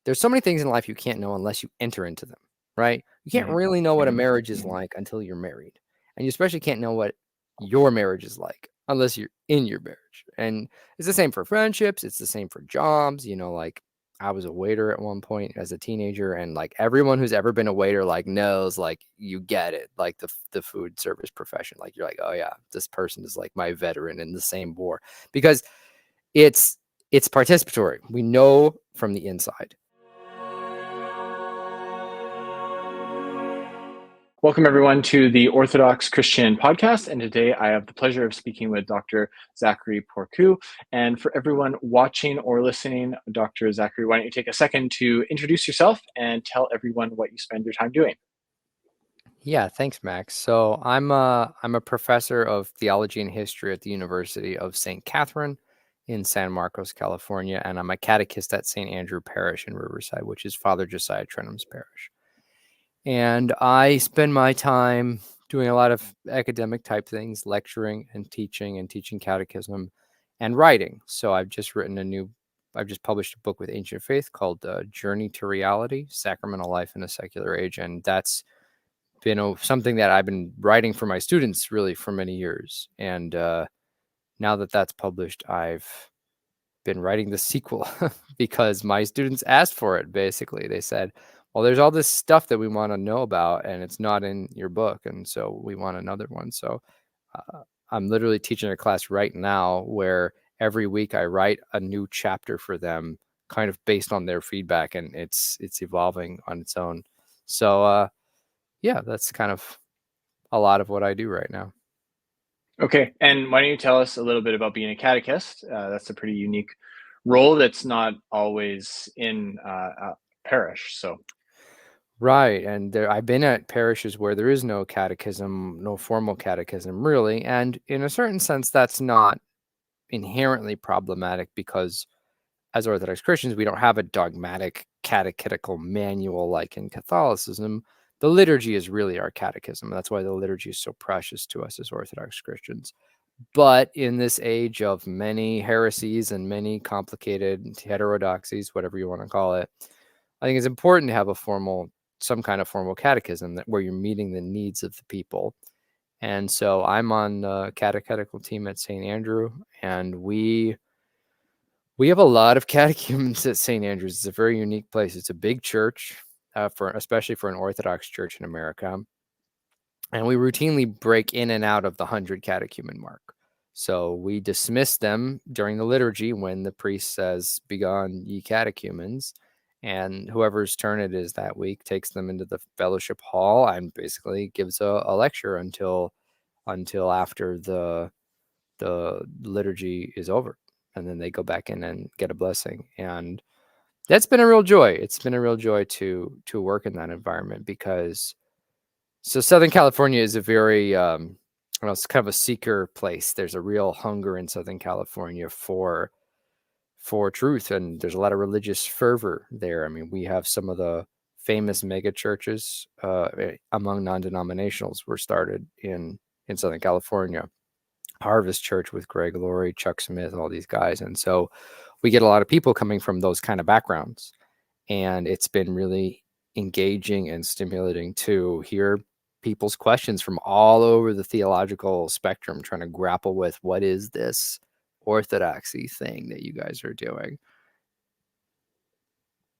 there's so many things in life you can't know unless you enter into them, right? You can't really know what a marriage is like until you're married. And you especially can't know what your marriage is like unless you're in your marriage. And it's the same for friendships. It's the same for jobs. Like I was a waiter at one point as a teenager, and like everyone who's ever been a waiter like knows, like you get it, like the food service profession. Like you're like, oh yeah, this person is like my veteran in the same war, because it's participatory. We know from the inside. Welcome, everyone, to the Orthodox Christian podcast. And today I have the pleasure of speaking with Dr. Zachary Porcu. And for everyone watching or listening, Dr. Zachary, why don't you take a second to introduce yourself and tell everyone what you spend your time doing? Yeah, thanks, Max. So I'm a professor of theology and history at the University of St. Catherine in San Marcos, California, and I'm a catechist at St. Andrew Parish in Riverside, which is Father Josiah Trenum's parish. And I spend my time doing a lot of academic type things, lecturing and teaching catechism and writing. So I've just published a book with Ancient Faith called Journey to Reality, Sacramental Life in a Secular Age. And that's been something that I've been writing for my students really for many years. And now that that's published, I've been writing the sequel because my students asked for it. Basically, they said, well, there's all this stuff that we want to know about and it's not in your book, and so we want another one. So I'm literally teaching a class right now where every week I write a new chapter for them, kind of based on their feedback, and it's evolving on its own. So yeah, that's kind of a lot of what I do right now. Okay, and why don't you tell us a little bit about being a catechist? That's a pretty unique role that's not always in a parish. So, right, and I've been at parishes where there is no catechism, no formal catechism, really, and in a certain sense, that's not inherently problematic because as Orthodox Christians, we don't have a dogmatic catechetical manual like in Catholicism. The liturgy is really our catechism. That's why the liturgy is so precious to us as Orthodox Christians. But in this age of many heresies and many complicated heterodoxies, whatever you want to call it, I think it's important to have some kind of formal catechism where you're meeting the needs of the people. And so I'm on the catechetical team at St. Andrew, and we have a lot of catechumens at St. Andrews. It's a very unique place. It's a big church, especially for an Orthodox church in America. And we routinely break in and out of the 100 catechumen mark. So we dismiss them during the liturgy when the priest says, "Begone, ye catechumens." And whoever's turn it is that week takes them into the fellowship hall and basically gives a lecture until after the liturgy is over. And then they go back in and get a blessing. And that's been a real joy. It's been a real joy to work in that environment because Southern California is a very, it's kind of a seeker place. There's a real hunger in Southern California for truth, and there's a lot of religious fervor there. I mean, we have some of the famous mega churches among non-denominationals were started in Southern California. Harvest Church with Greg Laurie, Chuck Smith, all these guys. And so we get a lot of people coming from those kind of backgrounds. And it's been really engaging and stimulating to hear people's questions from all over the theological spectrum, trying to grapple with what is this orthodoxy thing that you guys are doing.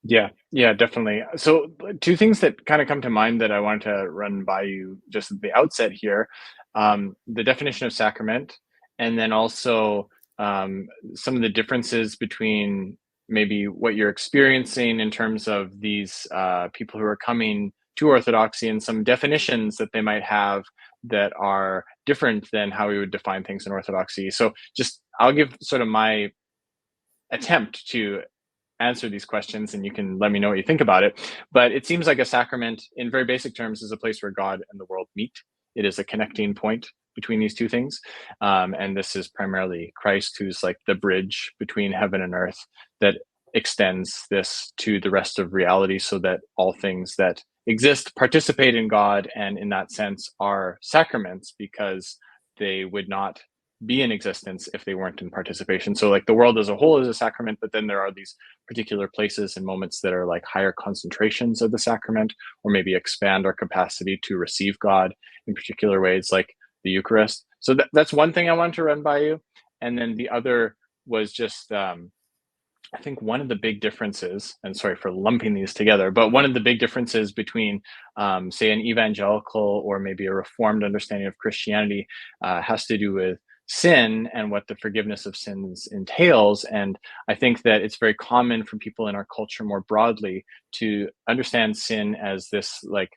yeah, definitely. So, two things that kind of come to mind that I wanted to run by you just at the outset here, the definition of sacrament, and then also some of the differences between maybe what you're experiencing in terms of these people who are coming to Orthodoxy and some definitions that they might have that are different than how we would define things in Orthodoxy. So just I'll give sort of my attempt to answer these questions and you can let me know what you think about it. But it seems like a sacrament, in very basic terms, is a place where God and the world meet. It is a connecting point between these two things. And this is primarily Christ, who's like the bridge between heaven and earth that extends this to the rest of reality so that all things that exist participate in God and in that sense are sacraments because they would not be in existence if they weren't in participation. So like the world as a whole is a sacrament, but then there are these particular places and moments that are like higher concentrations of the sacrament, or maybe expand our capacity to receive God in particular ways, like the Eucharist. So that's one thing I wanted to run by you. And then the other was just I think one of the big differences, and sorry for lumping these together, but one of the big differences between, say, an evangelical or maybe a reformed understanding of Christianity has to do with sin and what the forgiveness of sins entails. And I think that it's very common for people in our culture more broadly to understand sin as this, like,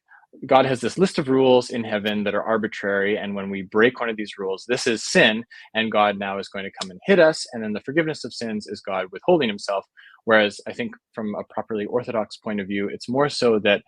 God has this list of rules in heaven that are arbitrary. And when we break one of these rules, this is sin. And God now is going to come and hit us. And then the forgiveness of sins is God withholding himself. Whereas I think from a properly Orthodox point of view, it's more so that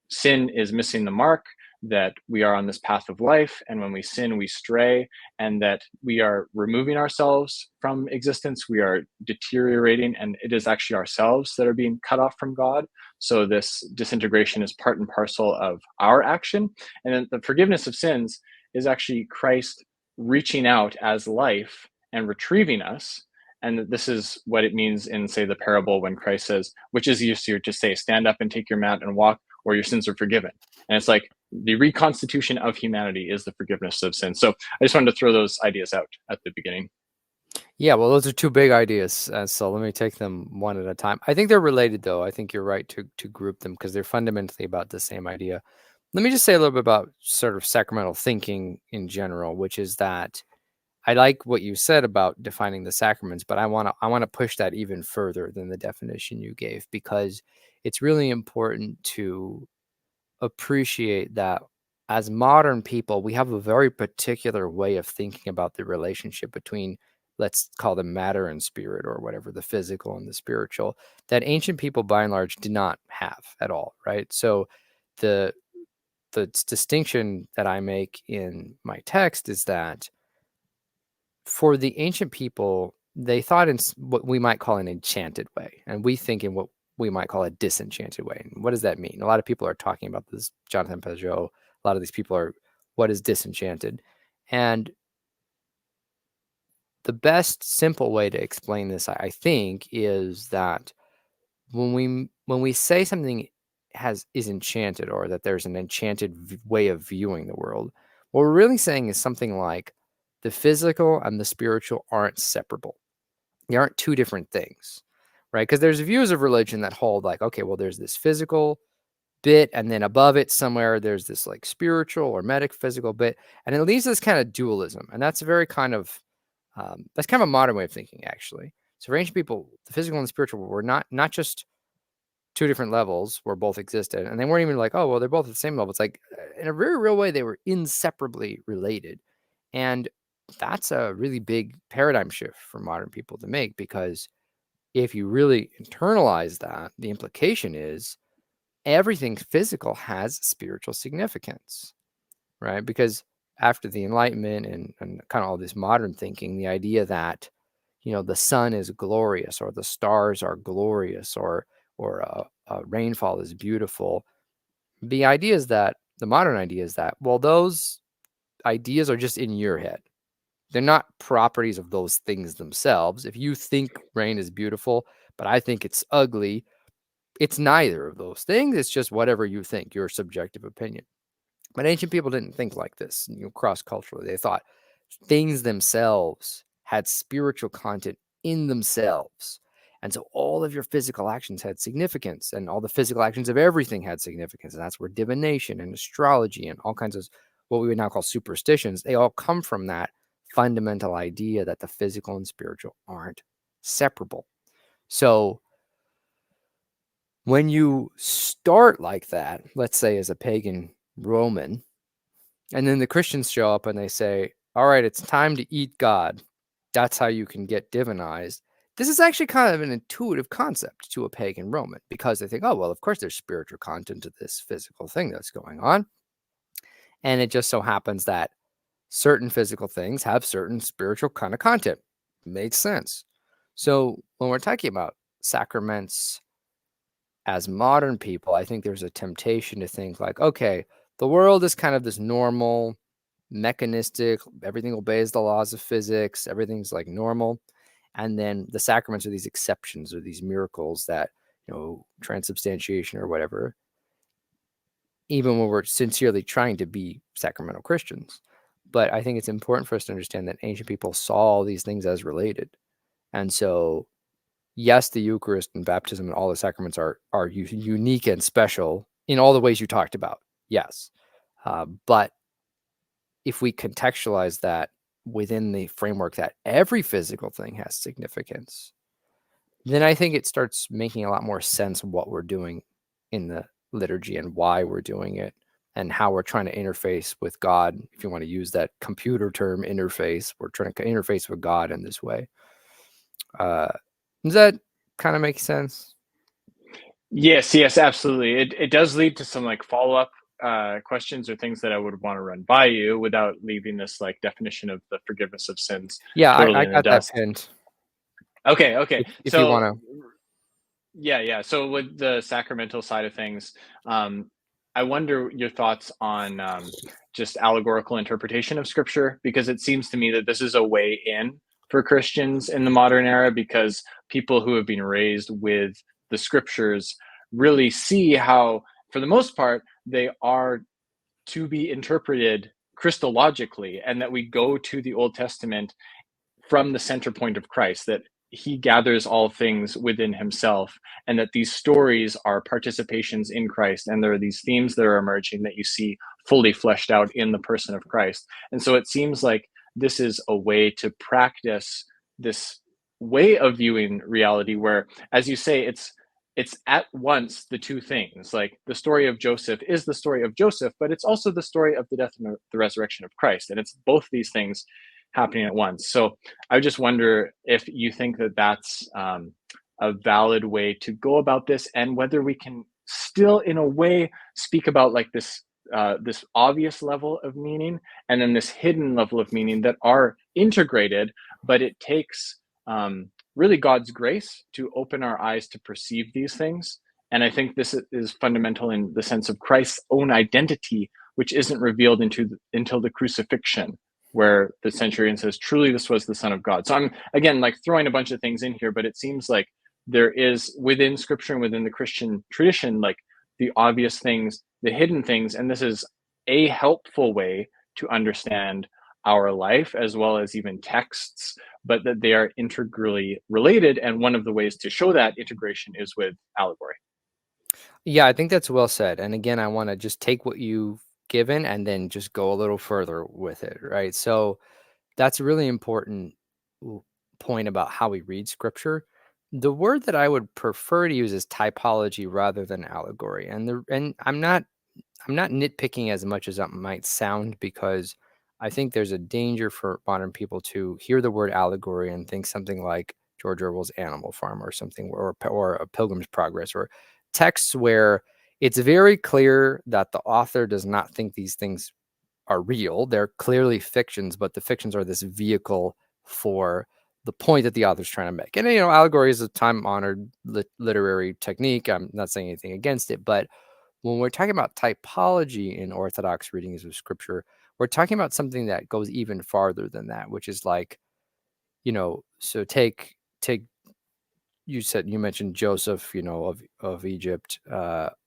sin is missing the mark, that we are on this path of life. And when we sin, we stray, and that we are removing ourselves from existence. We are deteriorating, and it is actually ourselves that are being cut off from God. So this disintegration is part and parcel of our action. And then the forgiveness of sins is actually Christ reaching out as life and retrieving us. And this is what it means in, say, the parable when Christ says, which is easier to say, stand up and take your mat and walk, or your sins are forgiven. And it's like the reconstitution of humanity is the forgiveness of sins. So I just wanted to throw those ideas out at the beginning. Yeah, well, those are two big ideas. So let me take them one at a time. I think they're related, though. I think you're right to group them because they're fundamentally about the same idea. Let me just say a little bit about sort of sacramental thinking in general, which is that I like what you said about defining the sacraments, but I want to push that even further than the definition you gave, because it's really important to appreciate that as modern people, we have a very particular way of thinking about the relationship between, let's call them matter and spirit, or whatever, the physical and the spiritual, that ancient people by and large did not have at all, right? So the distinction that I make in my text is that for the ancient people, they thought in what we might call an enchanted way, and we think in what we might call a disenchanted way. And what does that mean? A lot of people are talking about this. Jonathan Peugeot, a lot of these people are, what is disenchanted? And the best simple way to explain this, I think, is that when we say something is enchanted, or that there's an enchanted way of viewing the world, what we're really saying is something like the physical and the spiritual aren't separable. They aren't two different things, right? Because there's views of religion that hold like, okay, well, there's this physical bit, and then above it somewhere there's this like spiritual or metaphysical bit, and it leaves this kind of dualism, and that's a very kind of that's kind of a modern way of thinking, actually. So for ancient people, the physical and the spiritual were not just two different levels where both existed, and they weren't even like, oh, well, they're both at the same level. It's like, in a very real way, they were inseparably related. And that's a really big paradigm shift for modern people to make, because if you really internalize that, the implication is everything physical has spiritual significance, right? Because after the Enlightenment and kind of all this modern thinking, the idea that, the sun is glorious, or the stars are glorious, or rainfall is beautiful. The modern idea is that, well, those ideas are just in your head. They're not properties of those things themselves. If you think rain is beautiful, but I think it's ugly, it's neither of those things. It's just whatever you think, your subjective opinion. But ancient people didn't think like this, cross-culturally. They thought things themselves had spiritual content in themselves. And so all of your physical actions had significance, and all the physical actions of everything had significance. And that's where divination and astrology and all kinds of what we would now call superstitions, they all come from that fundamental idea that the physical and spiritual aren't separable. So when you start like that, let's say as a pagan Roman, and then the Christians show up and they say, all right, it's time to eat God. That's how you can get divinized. This is actually kind of an intuitive concept to a pagan Roman, because they think, oh, well, of course there's spiritual content to this physical thing that's going on. And it just so happens that certain physical things have certain spiritual kind of content. Makes sense. So when we're talking about sacraments as modern people, I think there's a temptation to think like, okay, the world is kind of this normal, mechanistic, everything obeys the laws of physics, everything's like normal. And then the sacraments are these exceptions or these miracles that, transubstantiation or whatever, even when we're sincerely trying to be sacramental Christians. But I think it's important for us to understand that ancient people saw all these things as related. And so, yes, the Eucharist and baptism and all the sacraments are unique and special in all the ways you talked about. Yes. But if we contextualize that within the framework that every physical thing has significance, then I think it starts making a lot more sense what we're doing in the liturgy and why we're doing it and how we're trying to interface with God. If you want to use that computer term, interface, we're trying to interface with God in this way. Does that kind of make sense? Yes, absolutely. It does lead to some like follow-up questions or things that I would want to run by you without leaving this like definition of the forgiveness of sins Yeah, totally I in the got that dust. pinned. Okay. If you So want to. yeah. So with the sacramental side of things, I wonder your thoughts on just allegorical interpretation of scripture, because it seems to me that this is a way in for Christians in the modern era, because people who have been raised with the scriptures really see how, for the most part, they are to be interpreted Christologically, and that we go to the Old Testament from the center point of Christ, that he gathers all things within himself, and that these stories are participations in Christ, and there are these themes that are emerging that you see fully fleshed out in the person of Christ. And so it seems like this is a way to practice this way of viewing reality where, as you say, it's at once the two things. Like the story of Joseph is the story of Joseph, but it's also the story of the death and the resurrection of Christ, and it's both these things happening at once. So I just wonder if you think that that's a valid way to go about this, and whether we can still, in a way, speak about like this obvious level of meaning and then this hidden level of meaning that are integrated, but it takes really God's grace to open our eyes to perceive these things. And I think this is fundamental in the sense of Christ's own identity, which isn't revealed until the crucifixion, where the centurion says, truly, this was the Son of God. So I'm, again, like throwing a bunch of things in here, but it seems like there is within scripture and within the Christian tradition, like the obvious things, the hidden things. And this is a helpful way to understand our life as well as even texts, but that they are integrally related. And one of the ways to show that integration is with allegory. Yeah, I think that's well said. And again, I want to just take what you've given and then just go a little further with it, right? So that's a really important point about how we read scripture. The word that I would prefer to use is typology rather than allegory. And I'm not nitpicking as much as that might sound, because I think there's a danger for modern people to hear the word allegory and think something like George Orwell's Animal Farm or something, or a Pilgrim's Progress, or texts where it's very clear that the author does not think these things are real. They're clearly fictions, but the fictions are this vehicle for the point that the author's trying to make. And, allegory is a time-honored literary technique. I'm not saying anything against it, but when we're talking about typology in Orthodox readings of scripture, we're talking about something that goes even farther than that, which is like, so take you mentioned Joseph, of Egypt,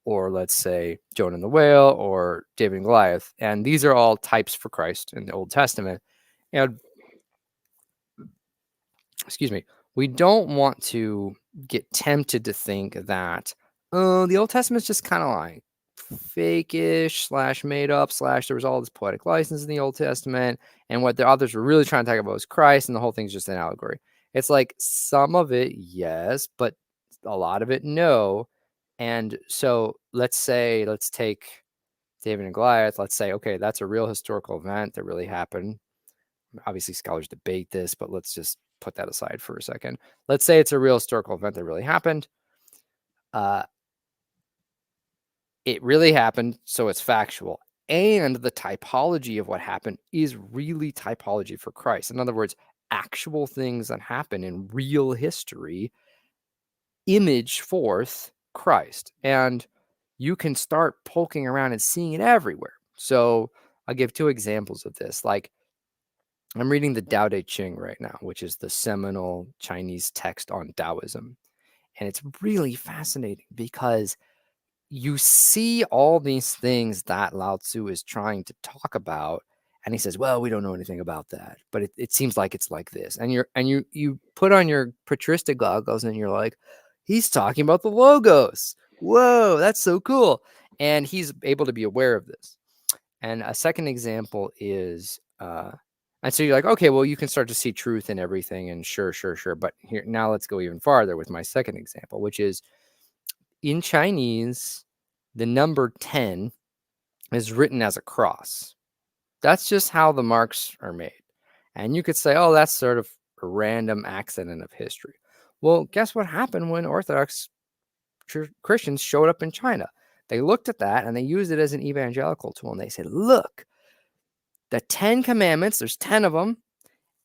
or let's say Jonah and the whale, or David and Goliath, and these are all types for Christ in the Old Testament. And excuse me, we don't want to get tempted to think that, oh, the Old Testament's just kind of like fake-ish slash made up slash there was all this poetic license in the Old Testament, and what the authors were really trying to talk about was Christ, and the whole thing's just an allegory. It's like some of it, yes, but a lot of it, no. And so let's take David and Goliath. Let's say, okay, that's a real historical event that really happened. Obviously, scholars debate this, but let's just put that aside for a second. Let's say it's a real historical event that really happened. It really happened, so it's factual. And the typology of what happened is really typology for Christ. In other words, actual things that happen in real history image forth Christ. And you can start poking around and seeing it everywhere. So I'll give two examples of this. Like, I'm reading the Tao Te Ching right now, which is the seminal Chinese text on Taoism. And it's really fascinating because you see all these things that Lao Tzu is trying to talk about, and he says, well, we don't know anything about that, but it seems like it's like this. And you put on your patristic goggles and you're like, he's talking about the logos. Whoa, that's so cool. And he's able to be aware of this. And a second example is and so you're like, okay, well, you can start to see truth in everything, and sure. But here, now let's go even farther with my second example, which is in Chinese, the number 10 is written as a cross. That's just how the marks are made. And you could say, oh, that's sort of a random accident of history. Well, guess what happened when Orthodox Christians showed up in China? They looked at that and they used it as an evangelical tool. And they said, look, the 10 commandments, there's 10 of them.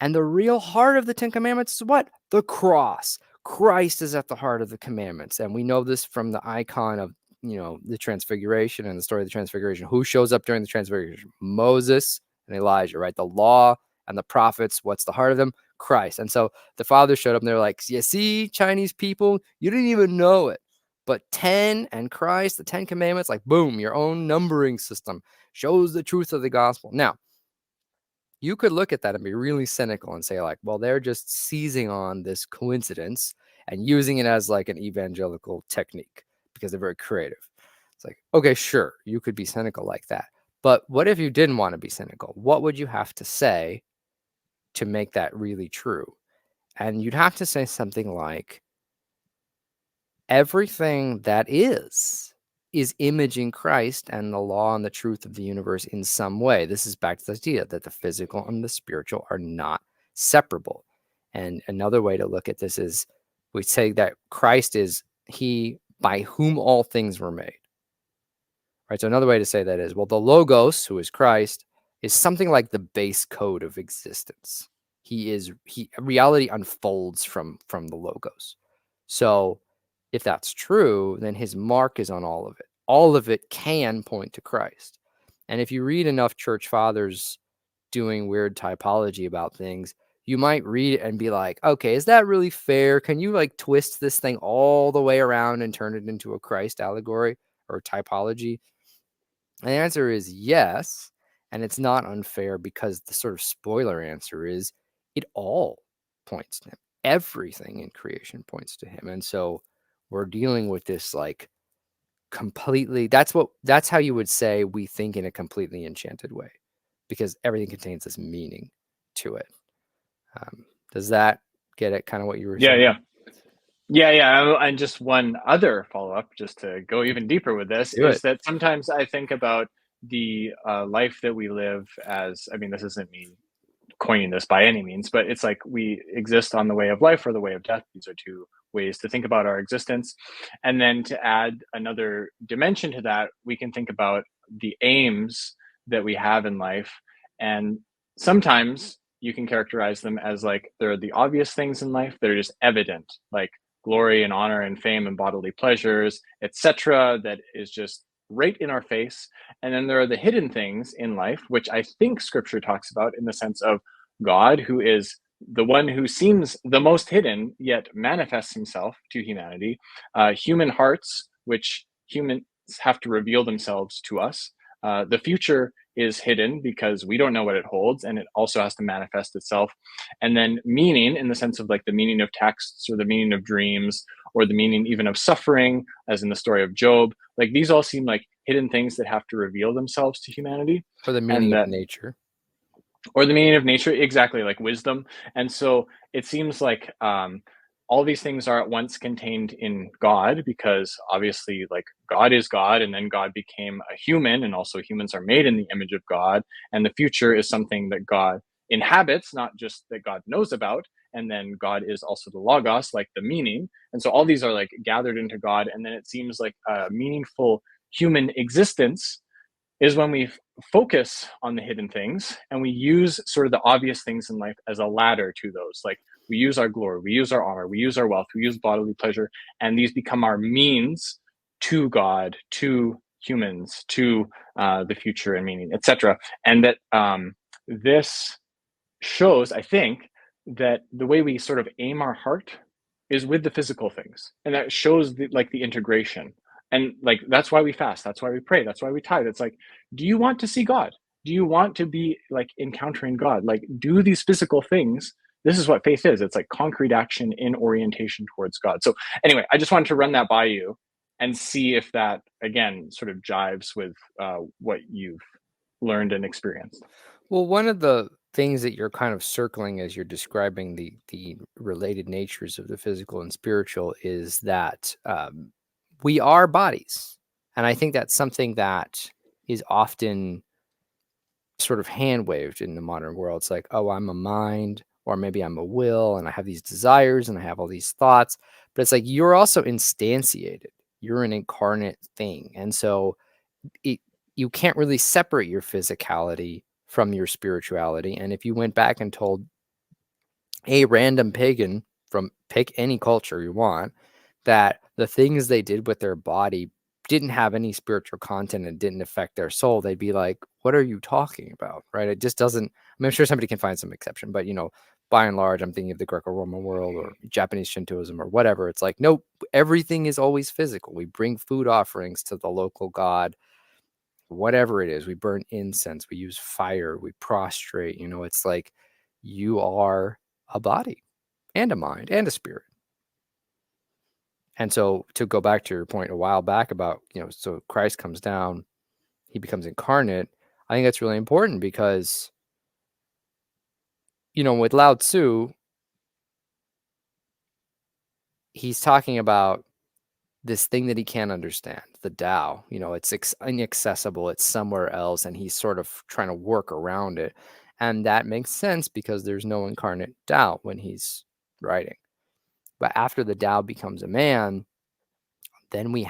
And the real heart of the 10 commandments is what? The cross. Christ is at the heart of the commandments. And we know this from the icon of, the Transfiguration and the story of the Transfiguration. Who shows up during the Transfiguration? Moses and Elijah, right? The law and the prophets. What's the heart of them? Christ. And so the Father showed up and they're like, you see, Chinese people, you didn't even know it. But 10 and Christ, the 10 commandments, like boom, your own numbering system shows the truth of the gospel. Now, you could look at that and be really cynical and say, like, well, they're just seizing on this coincidence and using it as like an evangelical technique because they're very creative. It's like, okay, sure, you could be cynical like that. But what if you didn't want to be cynical? What would you have to say to make that really true? And you'd have to say something like, everything that is imaging Christ and the law and the truth of the universe in some way. This is back to the idea that the physical and the spiritual are not separable. And another way to look at this is we say that Christ is he by whom all things were made. Right? So another way to say that is, well, the Logos, who is Christ, is something like the base code of existence. Reality unfolds from the Logos. So if that's true, then his mark is on all of it. All of it can point to Christ. And if you read enough church fathers doing weird typology about things, you might read it and be like, okay, is that really fair? Can you like twist this thing all the way around and turn it into a Christ allegory or typology? And the answer is yes. And it's not unfair because the sort of spoiler answer is it all points to him. Everything in creation points to him. And so we're dealing with this like completely, that's how you would say we think in a completely enchanted way, because everything contains this meaning to it. Does that get at kind of what you were saying? Yeah. And just one other follow-up, just to go even deeper with this, Do is it. that sometimes I think about the life that we live as, I mean, this isn't me coining this by any means, but it's like we exist on the way of life or the way of death. These are two ways to think about our existence. And then to add another dimension to that, we can think about the aims that we have in life. And sometimes you can characterize them as like they're the obvious things in life that are just evident, like glory and honor and fame and bodily pleasures, etc., that is just right in our face. And then there are the hidden things in life, which I think scripture talks about in the sense of God, who is the one who seems the most hidden, yet manifests himself to humanity, human hearts, which humans have to reveal themselves to us. The future is hidden because we don't know what it holds, and it also has to manifest itself. And then meaning, in the sense of like the meaning of texts or the meaning of dreams or the meaning even of suffering, as in the story of Job, like these all seem like hidden things that have to reveal themselves to humanity. Or the And meaning of that, nature. or the meaning of nature, exactly, like wisdom. And so it seems like all these things are at once contained in God, because obviously like God is God, and then God became a human, and also humans are made in the image of God, and the future is something that God inhabits, not just that God knows about. And then God is also the logos, like the meaning. And so all these are like gathered into God, and then it seems like a meaningful human existence is when we focus on the hidden things and we use sort of the obvious things in life as a ladder to those. Like we use our glory, we use our honor, we use our wealth, we use bodily pleasure, and these become our means to God, to humans, to the future and meaning, etc. And that this shows, I think, that the way we sort of aim our heart is with the physical things, and that shows the integration. And like that's why we fast, that's why we pray, that's why we tithe. It's like, do you want to see God? Do you want to be like encountering God? Like, do these physical things. This is what faith is. It's like concrete action in orientation towards God. So anyway, I just wanted to run that by you and see if that again sort of jives with what you've learned and experienced. Well, one of the things that you're kind of circling as you're describing the related natures of the physical and spiritual is that we are bodies. And I think that's something that is often sort of hand waved in the modern world. It's like, oh, I'm a mind, or maybe I'm a will, and I have these desires and I have all these thoughts. But it's like you're also instantiated. You're an incarnate thing. And so you can't really separate your physicality from your spirituality. And if you went back and told a random pagan from pick any culture you want that the things they did with their body didn't have any spiritual content and didn't affect their soul, they'd be like, what are you talking about? Right? It just doesn't. I mean, I'm sure somebody can find some exception, but by and large, I'm thinking of the Greco-Roman world or Japanese Shintoism or whatever. It's like, nope, everything is always physical. We bring food offerings to the local god, whatever it is. We burn incense, we use fire, we prostrate. It's like you are a body and a mind and a spirit. And so to go back to your point a while back about, so Christ comes down, he becomes incarnate. I think that's really important because, with Lao Tzu, he's talking about this thing that he can't understand, the Tao. It's inaccessible, it's somewhere else, and he's sort of trying to work around it. And that makes sense because there's no incarnate Tao when he's writing. But after the Tao becomes a man, then we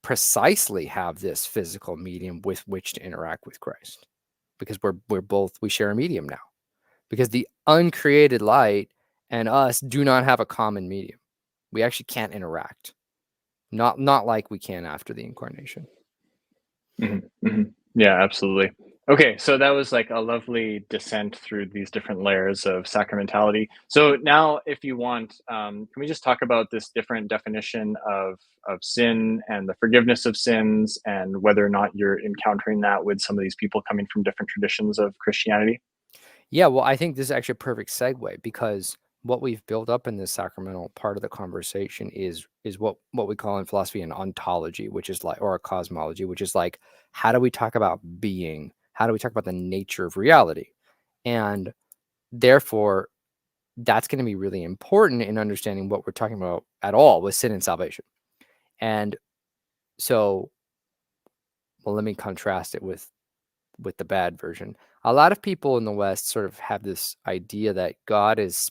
precisely have this physical medium with which to interact with Christ, because we share a medium now, because the uncreated light and us do not have a common medium. We actually can't interact, not like we can after the incarnation. Mm-hmm, mm-hmm. Yeah, absolutely. Okay, so that was like a lovely descent through these different layers of sacramentality. So now, if you want, can we just talk about this different definition of sin and the forgiveness of sins, and whether or not you're encountering that with some of these people coming from different traditions of Christianity? Yeah, well, I think this is actually a perfect segue, because what we've built up in this sacramental part of the conversation is what we call in philosophy an ontology, which is like, or a cosmology, which is like, how do we talk about being? How do we talk about the nature of reality? And therefore, that's going to be really important in understanding what we're talking about at all with sin and salvation. And so, well, let me contrast it with the bad version. A lot of people in the West sort of have this idea that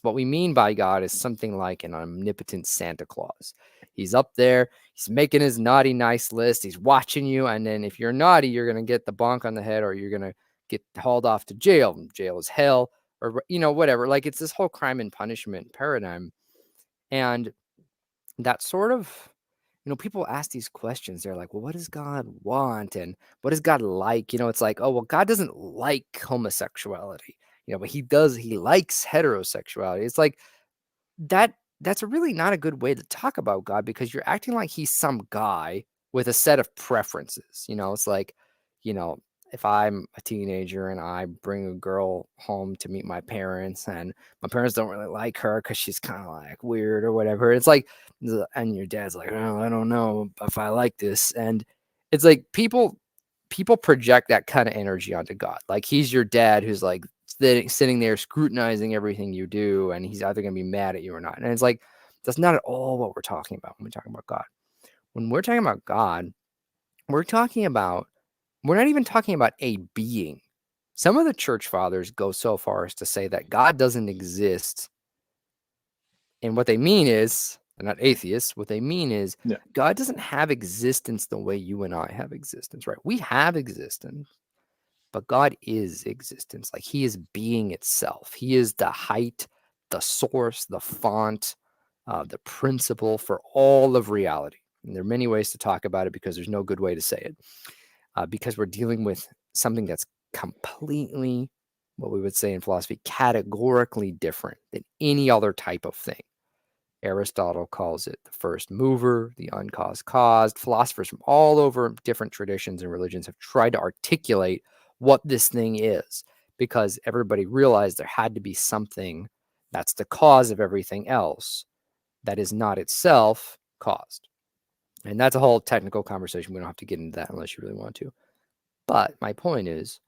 what we mean by God is something like an omnipotent Santa Claus. He's up there, he's making his naughty nice list, he's watching you, and then if you're naughty, you're going to get the bonk on the head, or you're going to get hauled off to jail. Jail is hell, or whatever. Like, it's this whole crime and punishment paradigm. And that sort of, people ask these questions. They're like, well, what does God want? And what does God like? It's like, oh, well, God doesn't like homosexuality, but he likes heterosexuality. It's like that's really not a good way to talk about God, because you're acting like he's some guy with a set of preferences. It's like, you know, if I'm a teenager and I bring a girl home to meet my parents, and my parents don't really like her because she's kind of like weird or whatever. It's like, and your dad's like, oh, I don't know if I like this. And it's like people project that kind of energy onto God. Like, he's your dad who's like sitting there scrutinizing everything you do, and he's either going to be mad at you or not. And it's like, that's not at all what we're talking about when we're talking about God. When we're talking about God, we're not even talking about a being. Some of the church fathers go so far as to say that God doesn't exist. And what they mean is, they're not atheists. What they mean is, Yeah. God doesn't have existence the way you and I have existence, right? We have existence, but God is existence. Like, he is being itself. He is the height, the source, the font, the principle for all of reality. And there are many ways to talk about it because there's no good way to say it. Because we're dealing with something that's completely, what we would say in philosophy, categorically different than any other type of thing. Aristotle calls it the first mover, the uncaused caused. Philosophers from all over different traditions and religions have tried to articulate what this thing is, because everybody realized there had to be something that's the cause of everything else that is not itself caused. And that's a whole technical conversation. We don't have to get into that unless you really want to. But my point is,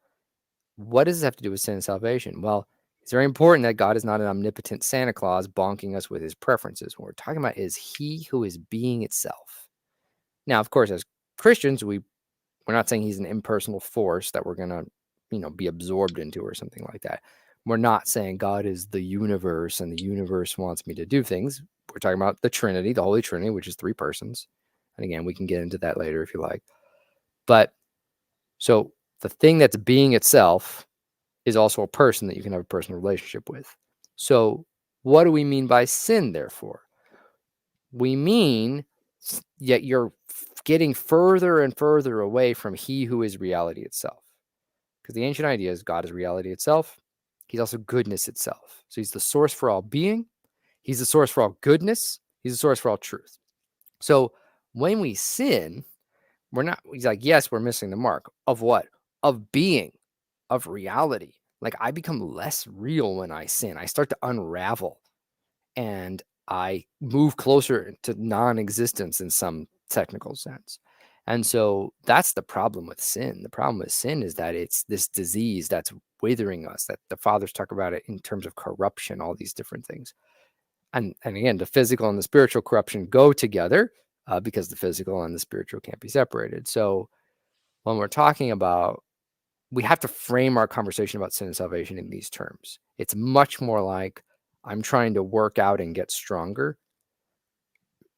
what does this have to do with sin and salvation? Well, it's very important that God is not an omnipotent Santa Claus bonking us with his preferences. What we're talking about is he who is being itself. Now, of course, as Christians, we're not saying he's an impersonal force that we're going to, be absorbed into or something like that. We're not saying God is the universe and the universe wants me to do things. We're talking about the Trinity, the Holy Trinity, which is 3 persons. And again, we can get into that later if you like. But so the thing that's being itself is also a person that you can have a personal relationship with. So what do we mean by sin, therefore? We mean yet you're getting further and further away from he who is reality itself. Because the ancient idea is God is reality itself. He's also goodness itself. So he's the source for all being. He's the source for all goodness. He's the source for all truth. So when we sin, he's like, yes, we're missing the mark of what? Of being, of reality. Like I become less real when I sin. I start to unravel and I move closer to non-existence in some technical sense. And so that's the problem with sin. The problem with sin is that it's this disease that's withering us, that the fathers talk about it in terms of corruption, all these different things. And again, the physical and the spiritual corruption go together because the physical and the spiritual can't be separated. So when we're talking about, we have to frame our conversation about sin and salvation in these terms. It's much more like I'm trying to work out and get stronger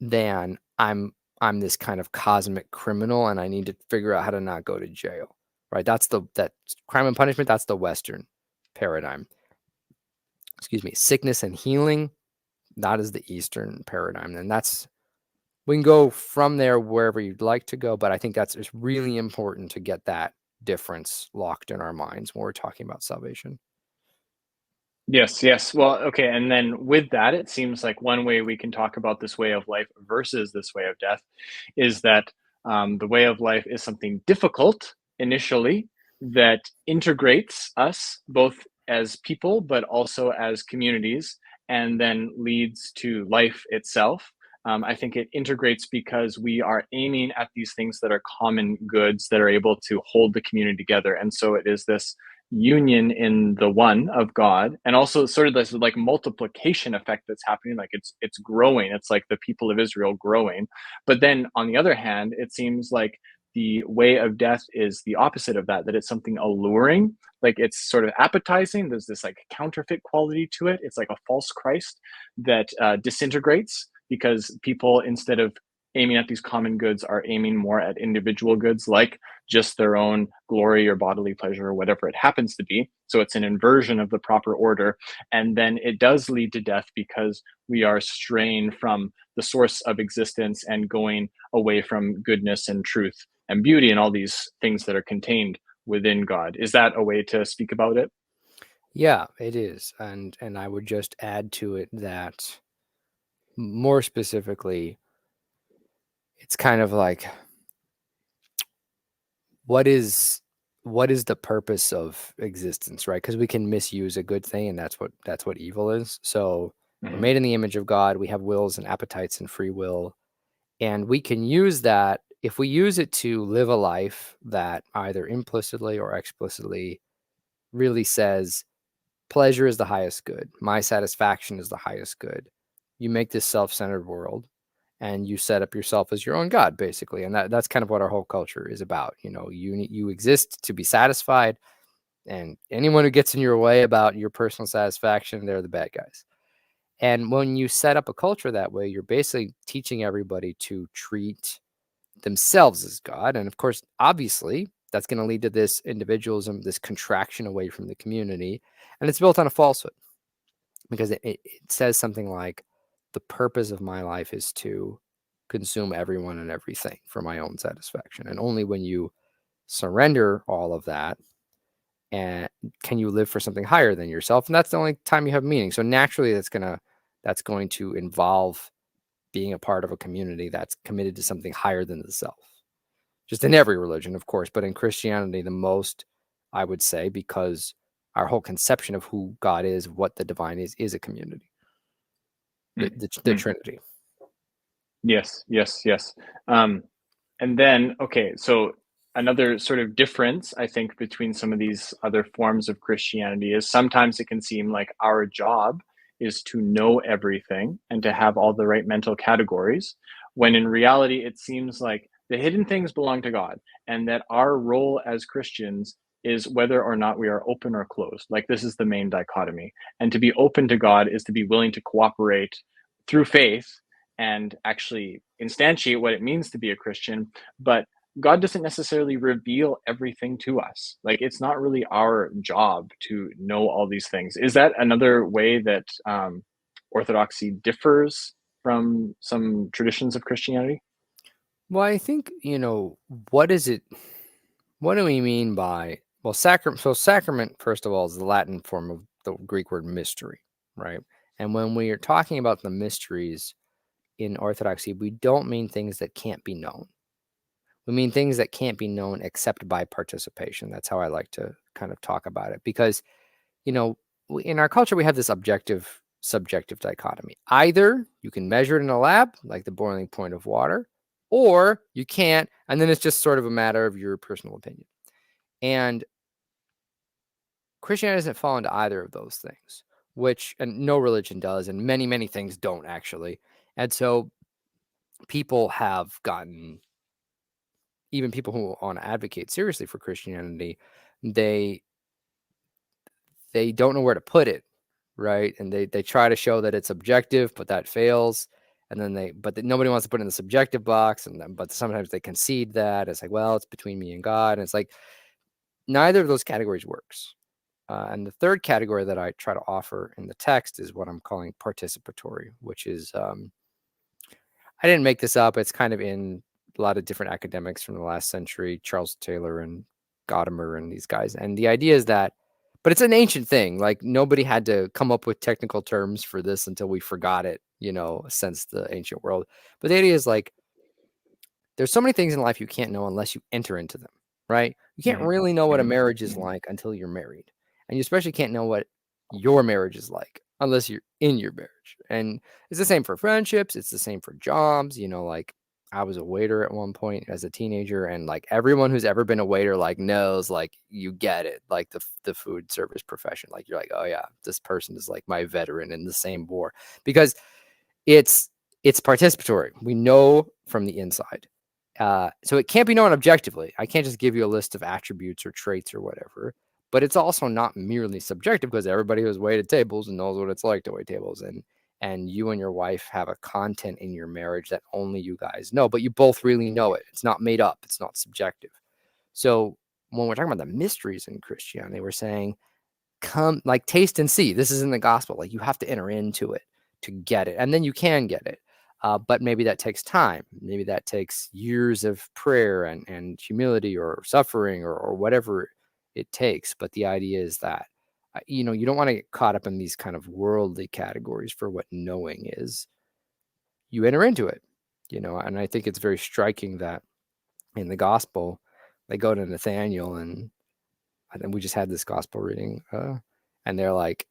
than I'm this kind of cosmic criminal and I need to figure out how to not go to jail. Right? That crime and punishment, that's the Western paradigm. Excuse me. Sickness and healing, that is the Eastern paradigm. And we can go from there wherever you'd like to go, but I think it's really important to get that difference locked in our minds when we're talking about salvation. Yes. Well, okay. And then with that, it seems like one way we can talk about this way of life versus this way of death is that the way of life is something difficult initially that integrates us both as people, but also as communities, and then leads to life itself. I think it integrates because we are aiming at these things that are common goods that are able to hold the community together. And so it is this union in the one of God, and also sort of this like multiplication effect that's happening. Like it's growing. It's like the people of Israel growing. But then on the other hand, it seems like the way of death is the opposite of that. That it's something alluring, like it's sort of appetizing. There's this like counterfeit quality to it. It's like a false Christ that disintegrates because people, instead of aiming at these common goods, are aiming more at individual goods, like just their own glory or bodily pleasure or whatever it happens to be. So it's an inversion of the proper order. And then it does lead to death because we are straying from the source of existence and going away from goodness and truth and beauty and all these things that are contained within God. Is that a way to speak about it? Yeah, it is. And I would just add to it that more specifically, it's kind of like what is the purpose of existence, right? Because we can misuse a good thing, and that's what evil is. So we're Mm-hmm. made in the image of God. We have wills and appetites and free will, and we can use that if we use it to live a life that either implicitly or explicitly really says pleasure is the highest good. My satisfaction is the highest good. You make this self-centered world and you set up yourself as your own God, basically. And that's kind of what our whole culture is about. You exist to be satisfied, and anyone who gets in your way about your personal satisfaction, they're the bad guys. And when you set up a culture that way, you're basically teaching everybody to treat themselves as God. And of course, obviously, that's going to lead to this individualism, this contraction away from the community. And it's built on a falsehood because it says something like, the purpose of my life is to consume everyone and everything for my own satisfaction. And only when you surrender all of that and can you live for something higher than yourself. And that's the only time you have meaning. So naturally that's going to involve being a part of a community that's committed to something higher than the self. Just in every religion, of course, but in Christianity, the most, I would say, because our whole conception of who God is, what the divine is a community, the Trinity. Yes, yes, yes. And then, okay, so another sort of difference, I think, between some of these other forms of Christianity is sometimes it can seem like our job is to know everything and to have all the right mental categories, when in reality, it seems like the hidden things belong to God, and that our role as Christians is whether or not we are open or closed. Like, this is the main dichotomy. And to be open to God is to be willing to cooperate through faith and actually instantiate what it means to be a Christian, but God doesn't necessarily reveal everything to us. Like, it's not really our job to know all these things. Is that another way that Orthodoxy differs from some traditions of Christianity? Well, I think, what is it? What do we mean by, well, sacrament? So sacrament, first of all, is the Latin form of the Greek word mystery, right? And when we are talking about the mysteries in Orthodoxy, we don't mean things that can't be known. We mean things that can't be known except by participation. That's how I like to kind of talk about it. Because, in our culture, we have this objective subjective dichotomy. Either you can measure it in a lab, like the boiling point of water, or you can't. And then it's just sort of a matter of your personal opinion. And Christianity doesn't fall into either of those things, and no religion does. And many, many things don't actually. And so people have gotten, even people who want to advocate seriously for Christianity, they don't know where to put it, right? And they try to show that it's objective, but that fails. And then nobody wants to put it in the subjective box, but sometimes they concede that it's like, well, it's between me and God, and it's like neither of those categories works. And the third category that I try to offer in the text is what I'm calling participatory, which is I didn't make this up. It's kind of in a lot of different academics from the last century, Charles Taylor and Gadamer and these guys. And the idea is that, but it's an ancient thing. Like, nobody had to come up with technical terms for this until we forgot it, since the ancient world. But the idea is like, there's so many things in life you can't know unless you enter into them, right? You can't really know what a marriage is like until you're married. And you especially can't know what your marriage is like unless you're in your marriage. And it's the same for friendships. It's the same for jobs. Like, I was a waiter at one point as a teenager, and like everyone who's ever been a waiter like knows, like, you get it, like the food service profession. Like, you're like, oh yeah, this person is like my veteran in the same war, because it's participatory. We know from the inside. So it can't be known objectively. I can't just give you a list of attributes or traits or whatever, but it's also not merely subjective, because everybody who's waited tables and knows what it's like to wait tables, and you and your wife have a content in your marriage that only you guys know, but you both really know it. It's not made up. It's not subjective. So when we're talking about the mysteries in Christianity, we're saying, come, like, taste and see. This is in the gospel. Like, you have to enter into it to get it, and then you can get it. But maybe that takes time. Maybe that takes years of prayer and humility or suffering or whatever it takes. But the idea is that, you don't want to get caught up in these kind of worldly categories for what knowing is. You enter into it, and I think it's very striking that in the gospel, they go to Nathaniel, and I think we just had this gospel reading, and they're like,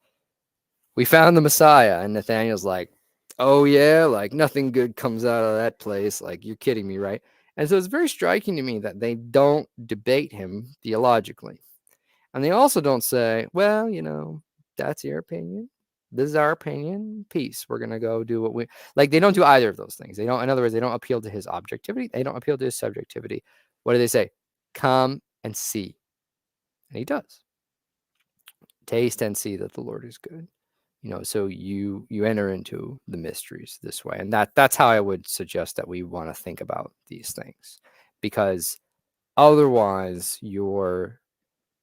we found the Messiah. And Nathaniel's like, oh yeah, like nothing good comes out of that place. Like, you're kidding me, right? And so it's very striking to me that they don't debate him theologically. And they also don't say, well, that's your opinion. This is our opinion. Peace. We're going to go do what we like. They don't do either of those things. They don't, in other words, they don't appeal to his objectivity. They don't appeal to his subjectivity. What do they say? Come and see. And he does. Taste and see that the Lord is good. So you enter into the mysteries this way. And that's how I would suggest that we want to think about these things, because otherwise you're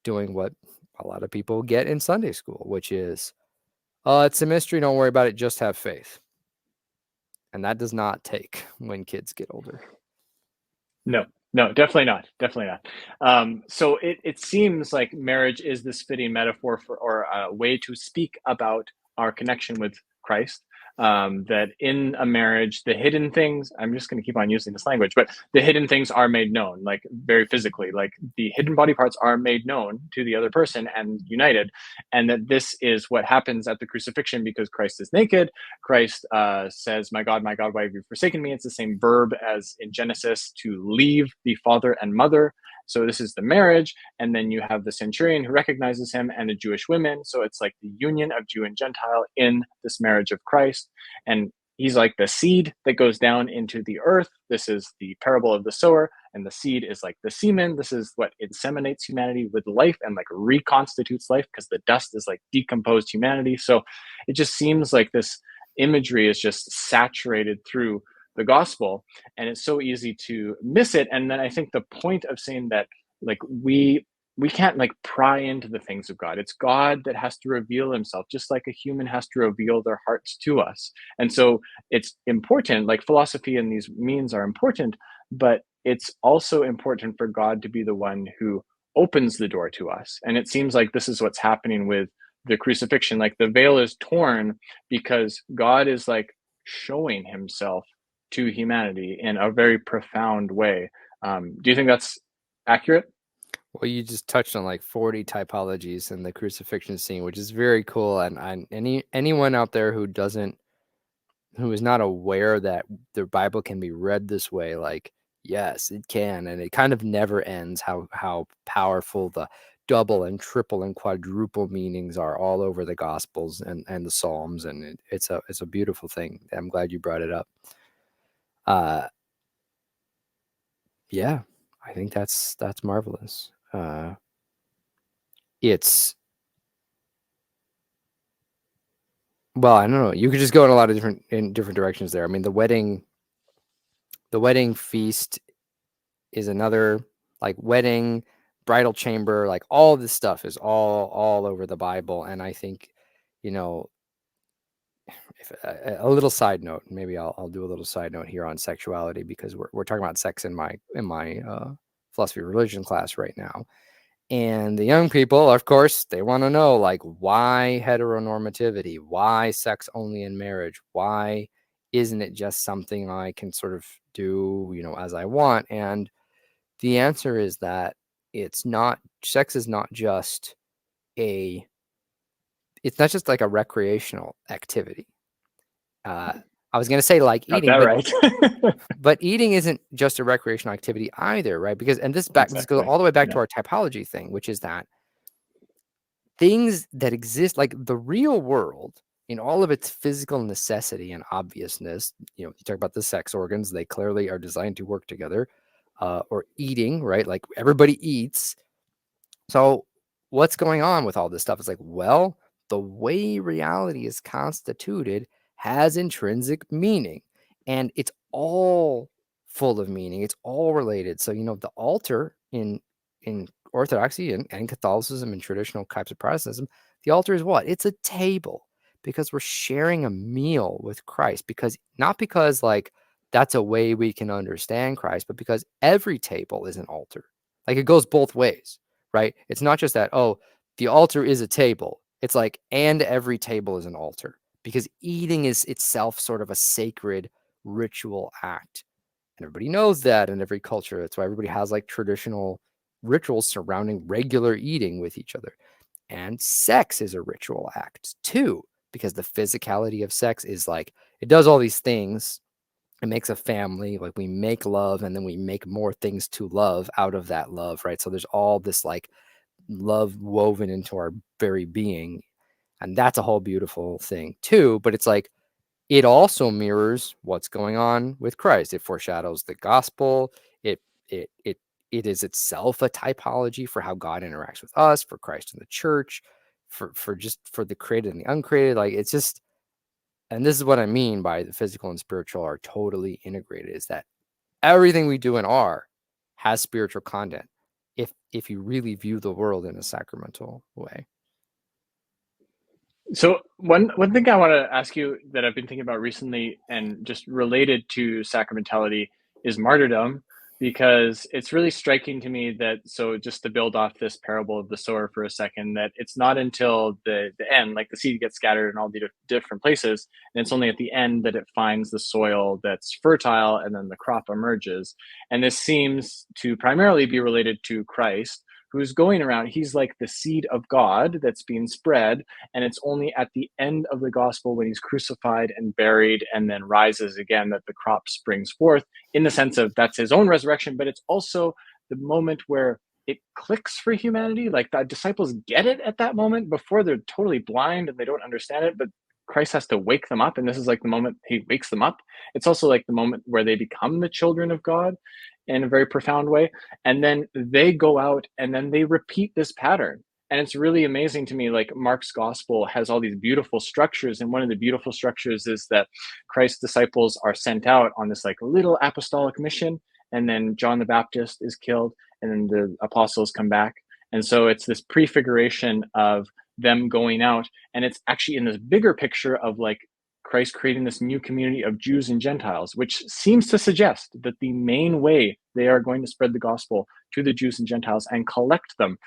doing what a lot of people get in Sunday school, which is, it's a mystery, don't worry about it, just have faith. And that does not take when kids get older. No, no, definitely not. Definitely not. So it seems like marriage is this fitting metaphor for, or a way to speak about our connection with Christ. That in a marriage, the hidden things, I'm just going to keep on using this language, but the hidden things are made known, like very physically, like the hidden body parts are made known to the other person and united. And that this is what happens at the crucifixion because Christ is naked. Christ says, my God, why have you forsaken me? It's the same verb as in Genesis to leave the father and mother. So this is the marriage. And then you have the centurion who recognizes him and the Jewish women. So it's like the union of Jew and Gentile in this marriage of Christ. And he's like the seed that goes down into the earth. This is the parable of the sower. And the seed is like the semen. This is what inseminates humanity with life and like reconstitutes life because the dust is like decomposed humanity. So it just seems like this imagery is just saturated through the gospel, and it's so easy to miss it. And then I think the point of saying that, like, we can't like pry into the things of God. It's God that has to reveal himself, just like a human has to reveal their hearts to us. And so it's important, like philosophy and these means are important, but it's also important for God to be the one who opens the door to us. And it seems like this is what's happening with the crucifixion. Like the veil is torn because God is like showing himself to humanity in a very profound way. Do you think that's accurate? Well, you just touched on like 40 typologies in the crucifixion scene, which is very cool. And anyone out there who is not aware that the Bible can be read this way, like, yes, it can, and it kind of never ends. How powerful the double and triple and quadruple meanings are all over the Gospels and the Psalms, and it's a beautiful thing. I'm glad you brought it up. Yeah, I think that's marvelous. It's Well, I don't know. You could just go in a lot of different directions there. I mean, the wedding feast is another, like wedding, bridal chamber, like all this stuff is all over the Bible. And I think, you know, if a little side note, maybe I'll do a little side note here on sexuality because we're talking about sex in my philosophy of religion class right now. And the young people, of course, they want to know, like, why heteronormativity? Why sex only in marriage? Why isn't it just something I can sort of do, as I want? And the answer is that sex is not just it's not just like a recreational activity. I was going to say like Got eating, that but right. but eating isn't just a recreational activity either, right? Because, and this goes Exactly. all the way back Yeah. to our typology thing, which is that things that exist, like the real world in all of its physical necessity and obviousness, you talk about the sex organs, they clearly are designed to work together, or eating, right? Like everybody eats. So what's going on with all this stuff? It's like, well, the way reality is constituted has intrinsic meaning, and it's all full of meaning. It's all related. So, the altar in Orthodoxy and Catholicism and traditional types of Protestantism, the altar is what? It's a table because we're sharing a meal with Christ. Because not because like that's a way we can understand Christ, but because every table is an altar. Like it goes both ways, right? It's not just that, oh, the altar is a table. It's like, and every table is an altar because eating is itself sort of a sacred ritual act. And everybody knows that in every culture. That's why everybody has like traditional rituals surrounding regular eating with each other. And sex is a ritual act too, because the physicality of sex is like, it does all these things. It makes a family, like we make love and then we make more things to love out of that love, right? So there's all this like love woven into our very being. And that's a whole beautiful thing too. But it's like, it also mirrors what's going on with Christ. It foreshadows the gospel. It it it it is itself a typology for how God interacts with us, for Christ and the church, for the created and the uncreated. Like it's just, and this is what I mean by the physical and spiritual are totally integrated, is that everything we do and are has spiritual content if you really view the world in a sacramental way. So one thing I want to ask you that I've been thinking about recently and just related to sacramentality is martyrdom, because it's really striking to me that, so just to build off this parable of the sower for a second, that it's not until the end, like the seed gets scattered in all the different places, and it's only at the end that it finds the soil that's fertile, and then the crop emerges. And this seems to primarily be related to Christ, who's going around. He's like the seed of God that's being spread, and it's only at the end of the gospel, when he's crucified and buried and then rises again, that the crop springs forth, in the sense of that's his own resurrection, but it's also the moment where it clicks for humanity. Like the disciples get it at that moment. Before, they're totally blind and they don't understand it, but Christ has to wake them up, and this is like the moment he wakes them up. It's also like the moment where they become the children of God in a very profound way. And then they go out and then they repeat this pattern. And it's really amazing to me. Like Mark's gospel has all these beautiful structures, and one of the beautiful structures is that Christ's disciples are sent out on this like little apostolic mission, and then John the Baptist is killed, and then the apostles come back. And so it's this prefiguration of them going out, and it's actually in this bigger picture of like Christ creating this new community of Jews and Gentiles, which seems to suggest that the main way they are going to spread the gospel to the Jews and Gentiles and collect them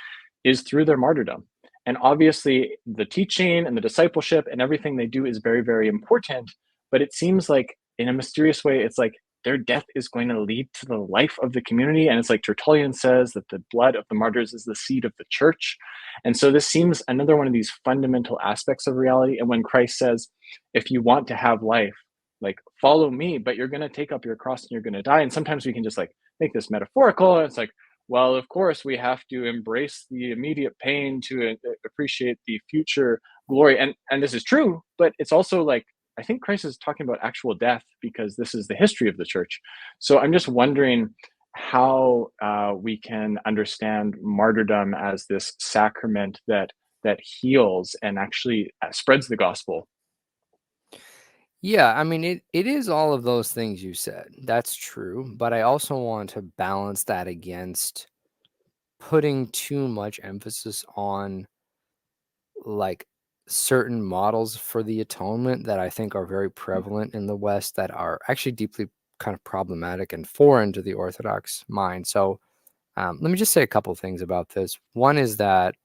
is through their martyrdom. And obviously, the teaching and the discipleship and everything they do is very, very important. But it seems like, in a mysterious way, it's like their death is going to lead to the life of the community. And it's like Tertullian says that the blood of the martyrs is the seed of the church. And so this seems another one of these fundamental aspects of reality. And when Christ says, if you want to have life, like follow me, but you're going to take up your cross and you're going to die. And sometimes we can just like make this metaphorical. And it's like, well, of course, we have to embrace the immediate pain to appreciate the future glory. And this is true, but it's also like, I think Christ is talking about actual death, because this is the history of the church. So I'm just wondering how we can understand martyrdom as this sacrament that heals and actually spreads the gospel. Yeah, I mean, it is all of those things you said. That's true. But I also want to balance that against putting too much emphasis on like certain models for the atonement that I think are very prevalent in the West that are actually deeply kind of problematic and foreign to the Orthodox mind. So let me just say a couple things about this. One is that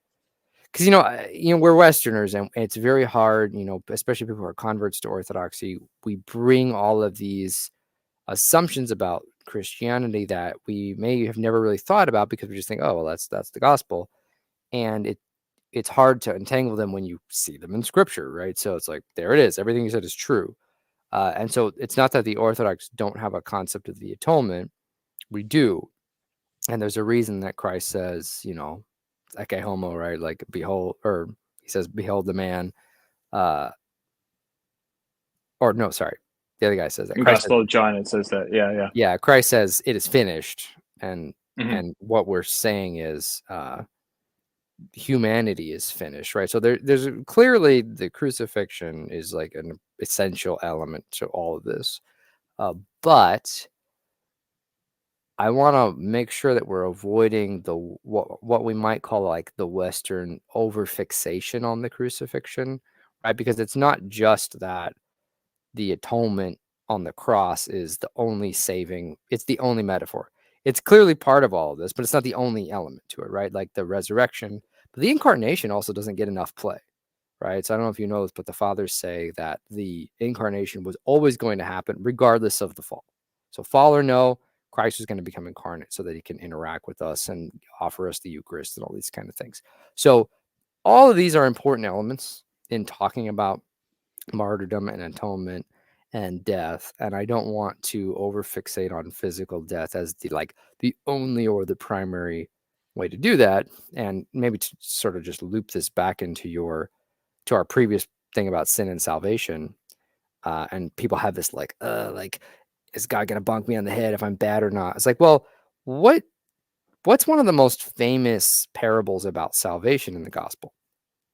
because we're Westerners and it's very hard, especially people who are converts to Orthodoxy. We bring all of these assumptions about Christianity that we may have never really thought about because we just think, oh, well, that's the gospel, and it's hard to untangle them when you see them in Scripture, right? So it's like there it is, everything you said is true, and so it's not that the Orthodox don't have a concept of the atonement. We do, and there's a reason that Christ says, eke homo, right? Like behold, or he says, behold the man, uh, or no, sorry, the other guy says that. In Christ says, Gospel of John, it says that. Yeah, yeah. yeah, Christ says it is finished, and Mm-hmm. and what we're saying is humanity is finished, right? So there's clearly the crucifixion is like an essential element to all of this, but I want to make sure that we're avoiding the what we might call like the Western overfixation on the crucifixion, right? Because it's not just that the atonement on the cross is the only saving, it's the only metaphor. It's clearly part of all of this, but it's not the only element to it, right? Like the resurrection, but the incarnation also doesn't get enough play, right? So I don't know if you know this, but the fathers say that the incarnation was always going to happen regardless of the fall. So fall or no, Christ was going to become incarnate so that he can interact with us and offer us the Eucharist and all these kind of things. So all of these are important elements in talking about martyrdom and atonement and death, and I don't want to overfixate on physical death as the only or the primary way to do that. And maybe to sort of just loop this back into our previous thing about sin and salvation, and people have this like is God gonna bonk me on the head if I'm bad or not? It's like, well, what's one of the most famous parables about salvation in the gospel?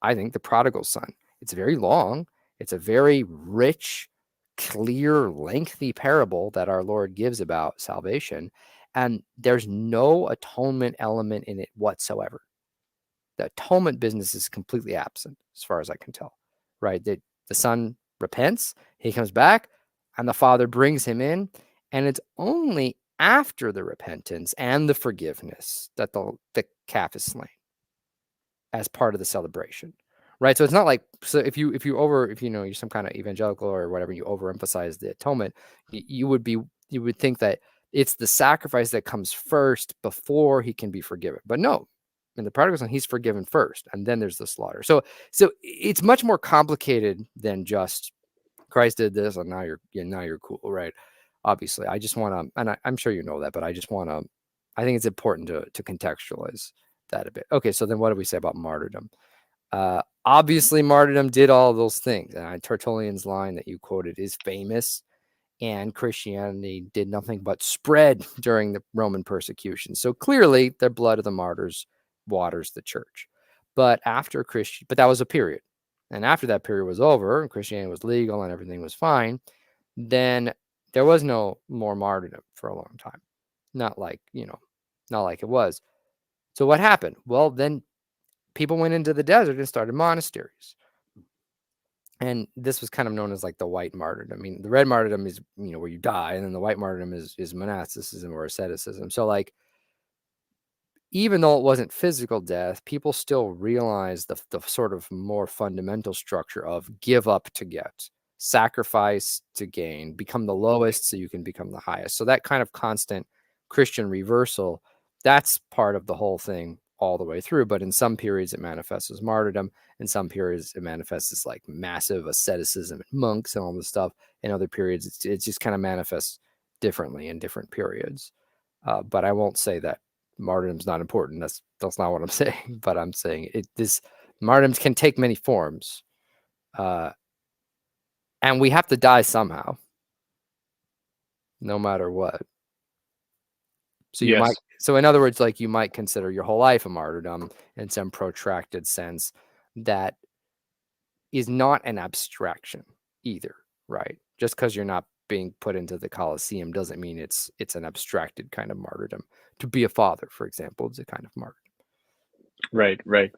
I think the prodigal son. It's very long. It's a very rich, clear, lengthy parable that our Lord gives about salvation. And there's no atonement element in it whatsoever. The atonement business is completely absent, as far as I can tell. right? That the son repents, he comes back, and the father brings him in, and it's only after the repentance and the forgiveness that the calf is slain as part of the celebration, right? So it's not like, so if you know, you're some kind of evangelical or whatever, you overemphasize the atonement, you would think that it's the sacrifice that comes first before he can be forgiven. But no, in the prodigal son, he's forgiven first, and then there's the slaughter. So it's much more complicated than just Christ did this, and now you're cool, right? Obviously, I just want to, and I'm sure you know that, but I just want to, I think it's important to contextualize that a bit. Okay, so then what do we say about martyrdom? Obviously, martyrdom did all those things, and Tertullian's line that you quoted is famous. And Christianity did nothing but spread during the Roman persecution. So clearly, the blood of the martyrs waters the church. But but that was a period. And after that period was over, and Christianity was legal and everything was fine, then there was no more martyrdom for a long time. Not like it was. So what happened? Well, then people went into the desert and started monasteries. And this was kind of known as like the white martyrdom. I mean, the red martyrdom is, where you die, and then the white martyrdom is monasticism or asceticism. So like, even though it wasn't physical death, people still realized the sort of more fundamental structure of give up to get, sacrifice to gain, become the lowest so you can become the highest. So that kind of constant Christian reversal, that's part of the whole thing all the way through. But in some periods, it manifests as martyrdom. In some periods, it manifests as like massive asceticism and monks and all this stuff. In other periods, it just kind of manifests differently in different periods. But I won't say that martyrdom's not important. That's not what I'm saying. But I'm saying this martyrdoms can take many forms, and we have to die somehow, no matter what. So you might. So in other words, like you might consider your whole life a martyrdom in some protracted sense that is not an abstraction either, right? Just because you're not being put into the Colosseum doesn't mean it's an abstracted kind of martyrdom. To be a father, for example, is a kind of martyrdom. Right.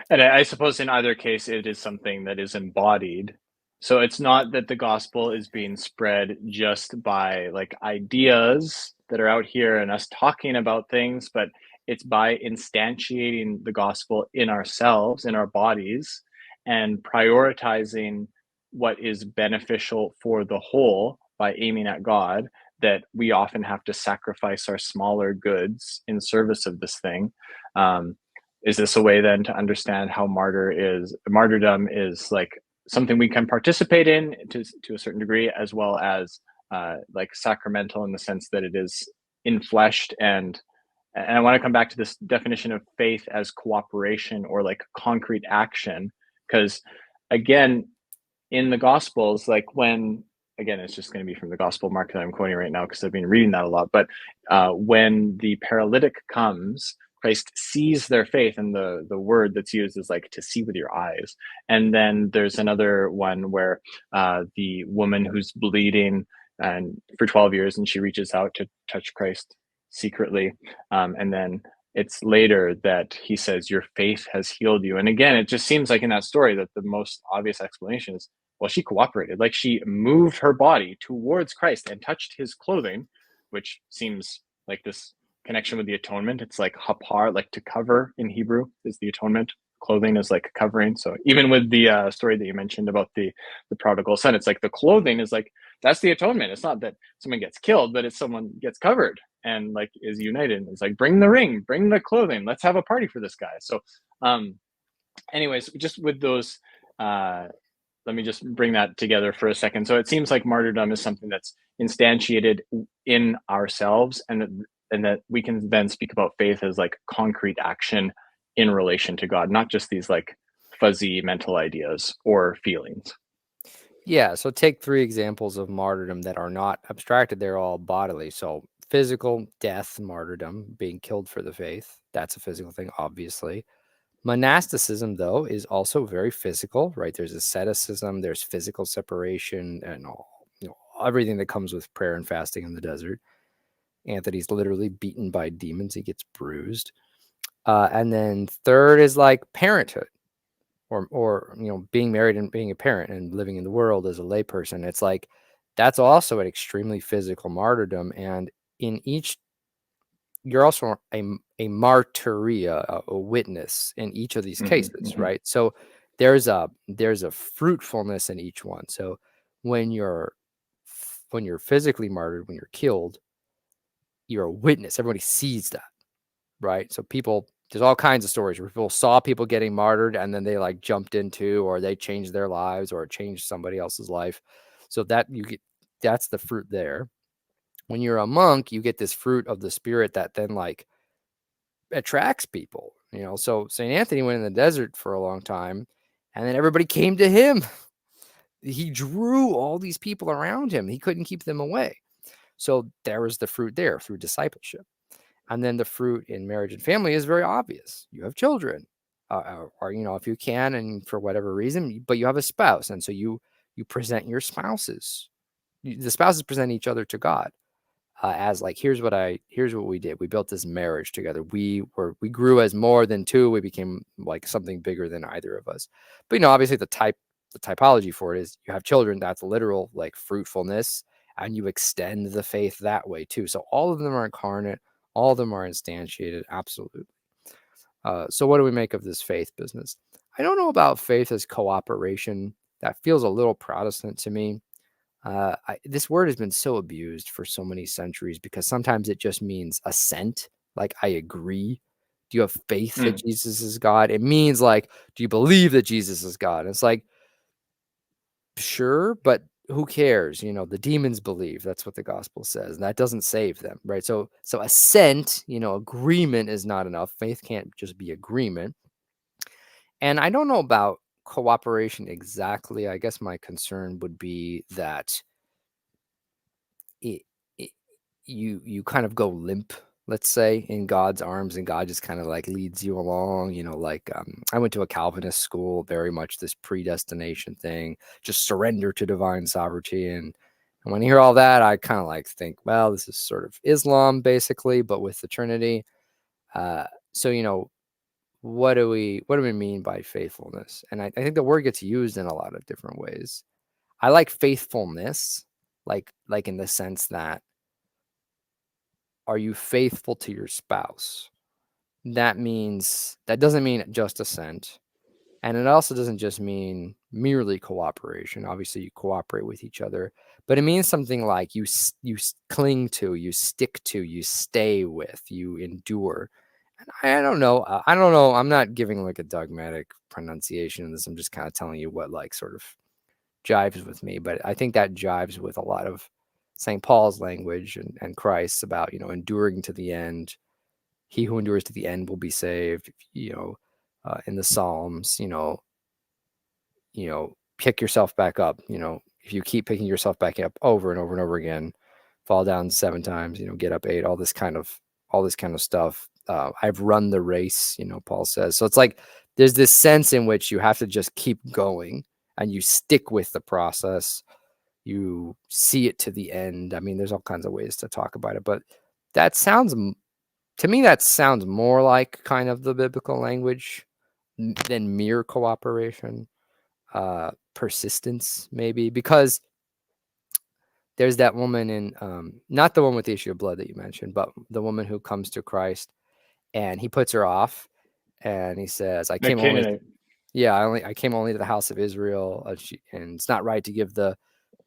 And I suppose in either case, it is something that is embodied. So it's not that the gospel is being spread just by like ideas that are out here and us talking about things, but it's by instantiating the gospel in ourselves, in our bodies, and prioritizing what is beneficial for the whole by aiming at God, that we often have to sacrifice our smaller goods in service of this thing. Is this a way then to understand how martyrdom is like something we can participate in to a certain degree, as well as like sacramental in the sense that it is infleshed, and I want to come back to this definition of faith as cooperation or like concrete action, because again, in the Gospels, like when, again, it's just going to be from the Gospel Mark that I'm quoting right now because I've been reading that a lot, but when the paralytic comes, Christ sees their faith, and the word that's used is like to see with your eyes. And then there's another one where the woman who's bleeding and for 12 years, and she reaches out to touch Christ secretly, and then it's later that he says, your faith has healed you. And again, it just seems like in that story that the most obvious explanation is, well, she cooperated. Like she moved her body towards Christ and touched his clothing, which seems like this connection with the atonement. It's like hapar, like to cover in Hebrew is the atonement. Clothing is like covering. So even with the story that you mentioned about the prodigal son, it's like the clothing is like, that's the atonement. It's not that someone gets killed, but it's someone gets covered and like is united. It's like, bring the ring, bring the clothing, let's have a party for this guy. So anyways, just with those let me just bring that together for a second. So it seems like martyrdom is something that's instantiated in ourselves, and that we can then speak about faith as like concrete action in relation to God, not just these like fuzzy mental ideas or feelings. Yeah, so take 3 examples of martyrdom that are not abstracted, they're all bodily. So physical death, martyrdom, being killed for the faith, that's a physical thing, obviously. Monasticism, though, is also very physical, right? There's asceticism, there's physical separation, and all, everything that comes with prayer and fasting in the desert. Anthony's literally beaten by demons, he gets bruised. And then third is like parenthood, or being married and being a parent and living in the world as a layperson. It's like that's also an extremely physical martyrdom, and in each you're also a martyria, a witness in each of these cases, right? So there's a fruitfulness in each one. So when you're physically martyred, when you're killed, you're a witness. Everybody sees that, right? So there's all kinds of stories where people saw people getting martyred and then they like jumped into, or they changed their lives, or it changed somebody else's life. So that's the fruit there. When you're a monk, you get this fruit of the spirit that then like attracts people, So St. Anthony went in the desert for a long time, and then everybody came to him. He drew all these people around him. He couldn't keep them away. So there was the fruit there through discipleship. And then the fruit in marriage and family is very obvious. You have children, or if you can, and for whatever reason, but you have a spouse, and so you present your spouses. The spouses present each other to God. As like, here's what we did. We built this marriage together. We grew as more than two. We became like something bigger than either of us. But obviously the typology for it is you have children. That's literal like fruitfulness, and you extend the faith that way too. So all of them are incarnate. All of them are instantiated. Absolutely. So what do we make of this faith business? I don't know about faith as cooperation. That feels a little Protestant to me. This word has been so abused for so many centuries because sometimes it just means assent. Like, I agree. Do you have faith that Jesus is God? It means like, do you believe that Jesus is God? And it's like, sure, but who cares? The demons believe. That's what the gospel says. And that doesn't save them, right? So assent, agreement is not enough. Faith can't just be agreement. And I don't know about cooperation exactly. I guess my concern would be that it, you kind of go limp, let's say, in God's arms, and God just kind of like leads you along. I went to a Calvinist school, very much this predestination thing, just surrender to divine sovereignty. And when you hear all that, I kind of like think, well, this is sort of Islam basically, but with the Trinity. So what do we mean by faithfulness? And I think the word gets used in a lot of different ways. I like faithfulness, like in the sense that, are you faithful to your spouse? That doesn't mean just assent. And it also doesn't just mean merely cooperation. Obviously, you cooperate with each other, but it means something like you cling to, you stick to, you stay with, you endure. And I don't know. I'm not giving like a dogmatic pronunciation of this. I'm just kind of telling you what like sort of jives with me. But I think that jives with a lot of St. Paul's language and Christ's about, enduring to the end. He who endures to the end will be saved. In the Psalms, pick yourself back up. If you keep picking yourself back up over and over and over again, fall down 7 times, get up 8, all this kind of stuff. I've run the race, Paul says. So it's like, there's this sense in which you have to just keep going and you stick with the process. You see it to the end. I mean, there's all kinds of ways to talk about it, but to me, that sounds more like kind of the biblical language than mere cooperation. Persistence, maybe, because there's that woman in, not the one with the issue of blood that you mentioned, but the woman who comes to Christ and he puts her off and he says, I came only to the house of Israel, and it's not right to give the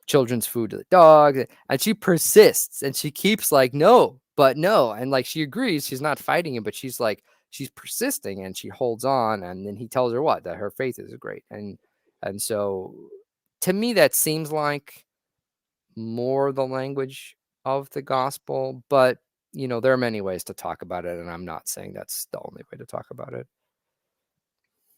children's food to the dogs. And she persists and she keeps like, no, but no. And like, she agrees, she's not fighting him, but she's persisting and she holds on. And then he tells her that her faith is great. And so to me, that seems like more the language of the gospel, but there are many ways to talk about it. And I'm not saying that's the only way to talk about it.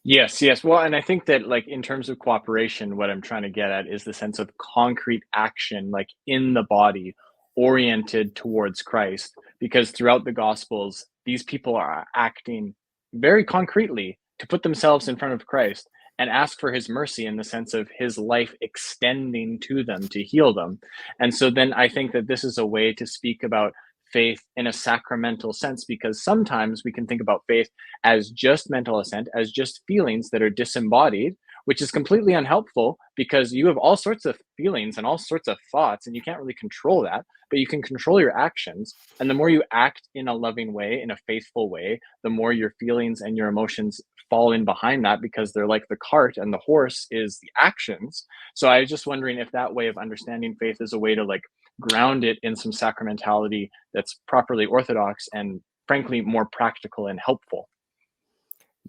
Yes. Well, and I think that like in terms of cooperation, what I'm trying to get at is the sense of concrete action, like in the body, oriented towards Christ, because throughout the Gospels, these people are acting very concretely to put themselves in front of Christ and ask for his mercy in the sense of his life extending to them to heal them. And so then I think that this is a way to speak about faith in a sacramental sense, because sometimes we can think about faith as just mental assent, as just feelings that are disembodied, which is completely unhelpful because you have all sorts of feelings and all sorts of thoughts, and you can't really control that, but you can control your actions. And the more you act in a loving way, in a faithful way, the more your feelings and your emotions fall in behind that, because they're like the cart and the horse is the actions. So I was just wondering if that way of understanding faith is a way to like ground it in some sacramentality that's properly orthodox and frankly more practical and helpful.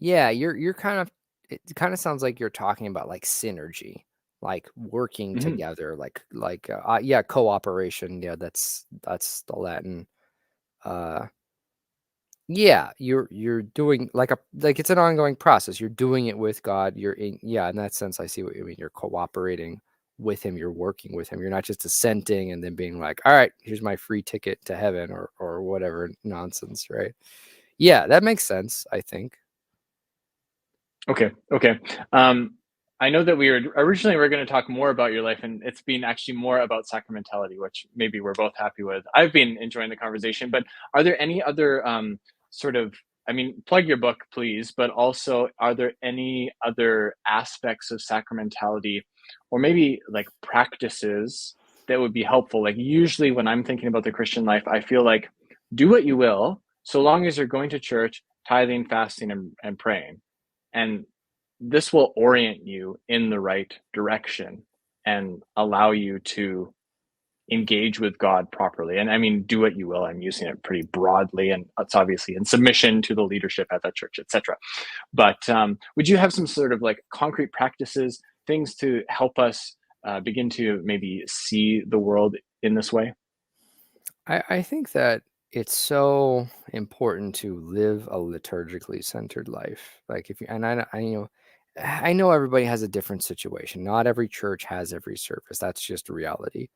Yeah, you're kind of, it kind of sounds like you're talking about like synergy, like working Mm-hmm. together, yeah, cooperation. Yeah, that's the Latin. Uh, yeah, you're doing like it's an ongoing process. You're doing it with God. Yeah, in that sense, I see what you mean. You're cooperating with him. You're working with him. You're not just assenting and then being like, all right, here's my free ticket to heaven or whatever nonsense, right? Yeah, that makes sense, I think. Okay. Okay. I know that we were originally we are going to talk more about your life, and it's been actually more about sacramentality, which maybe we're both happy with. I've been enjoying the conversation, but are there any other sort of, I mean, plug your book, please, but also are there any other aspects of sacramentality or maybe like practices that would be helpful? Like usually when I'm thinking about the Christian life, I feel like do what you will, so long as you're going to church, tithing, fasting, and praying. And this will orient you in the right direction and allow you to engage with God properly. And I mean, do what you will. I'm using it pretty broadly, and it's obviously in submission to the leadership at that church, etc. But would you have some sort of like concrete practices, things to help us begin to maybe see the world in this way? I think that it's so important to live a liturgically centered life. Like if you, and I know everybody has a different situation. Not every church has every service. That's just reality.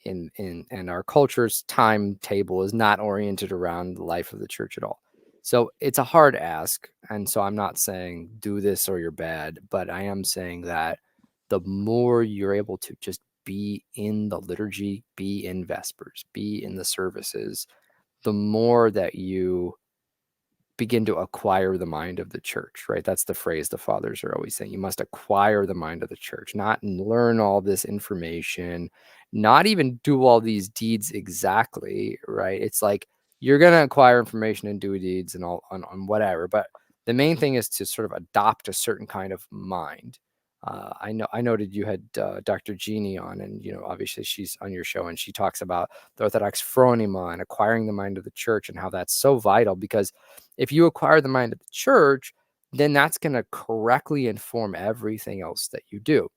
And our culture's timetable is not oriented around the life of the church at all. So it's a hard ask. And so I'm not saying do this or you're bad, but I am saying that the more you're able to just be in the liturgy, be in Vespers, be in the services, the more that you begin to acquire the mind of the church, right? That's the phrase the fathers are always saying. You must acquire the mind of the church, not learn all this information, not even do all these deeds exactly, right? It's like you're going to acquire information and do deeds and all on whatever, but the main thing is to sort of adopt a certain kind of mind. I noted you had Dr. Jeannie on, and obviously she's on your show, and she talks about the Orthodox phronema and acquiring the mind of the church and how that's so vital, because if you acquire the mind of the church, then that's going to correctly inform everything else that you do.